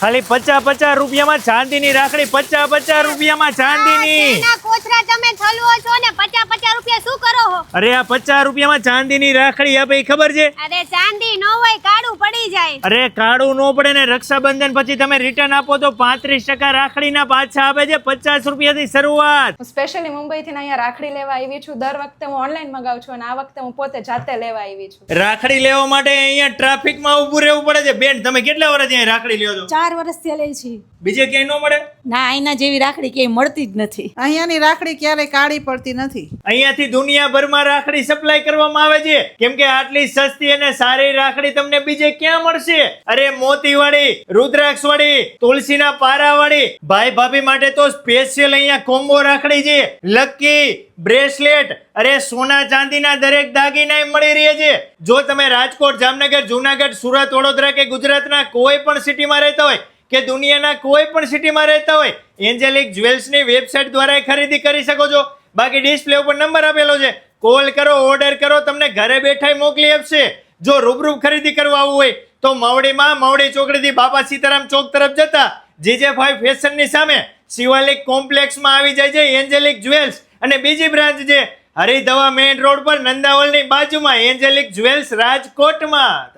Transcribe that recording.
ખાલી 50 રૂપિયામાં ચાંદીની રાખડી, 50 રૂપિયામાં ચાંદીની. એના કોથરા તમે થલવો છો ને 50 રૂપિયા શું કરો હો? અરે આ 50 રૂપિયામાં ચાંદીની રાખડી આપે ઈ ખબર છે? અરે ચાંદી નો હોય કાળું પડી જાય. અરે કાળું નો પડે ને. રક્ષાબંધન પછી તમે રિટર્ન આપો તો 35% રાખડીના પાછા આપે છે. 50 રૂપિયાથી શરૂઆત. હું સ્પેશિયલી મુંબઈથી અહીંયા રાખડી લેવા આવી છું. દર વખતે હું ઓનલાઈન મગાવું છું અને આ વખતે હું પોતે જાતે લેવા આવી છું. રાખડી લેવા માટે અહીંયા ટ્રાફિકમાં ઊભું રહેવું પડે છે. બેન તમે કેટલા વર્ષથી અહીં રાખડી લ્યો છો? 4 વર્ષથી લે છે. બીજે ક્યાંય ન મળે? ના, અહીંના જેવી રાખડી ક્યાંય મળતી જ નથી. અહીંયાની રાખડી ક્યારેય કાળી પડતી નથી. અહીંયાથી દુનિયાભરમાં રાખડી સપ્લાય કરવામાં આવે છે, કેમ કે આટલી સસ્તી અને સારી રાખડી તમને બીજે ક્યાં મળશે? અરે મોતીવાળી, રુદ્રાક્ષવાળી, તુલસીના પારાવાળી, ભાઈ ભાભી માટે તો સ્પેશિયલ અહીંયા કોમ્બો રાખડી છે. લકી, બ્રેસલેટ, અરે સોના ચાંદીના દરેક દાગીના મળી રહે છે. જો તમે રાજકોટ, જામનગર, જુનાગઢ, સુરત, વડોદરા કે ગુજરાતના કોઈ પણ સિટીમાં રહેતા હોય કે દુનિયાના કોઈ પણ સિટીમાં રહેતા હોય, એન્જેલિક જ્વેલ્સની વેબસાઇટ દ્વારા ખરીદી કરી શકો છો. બાકી ડિસ્પ્લે ઉપર નંબર આપેલો છે, કોલ કરો, ઓર્ડર કરો, તમને ઘરે બેઠા મોકલી આપશે. જો રૂબરૂ ખરીદી કરવા આવવું હોય તો મવડીમાં મવડી ચોકડીથી બાપા સીતારામ ચોક તરફ જતા GJ5 ફેશનની સામે શિવાલિક કોમ્પ્લેક્સમાં આવી જાય છે એન્જેલિક જ્વેલ્સ. અને બીજી બ્રાન્ચ છે હરિદવા મેઇન રોડ પર નંદાવલની બાજુમાં એન્જેલિક જ્વેલ્સ રાજકોટમાં.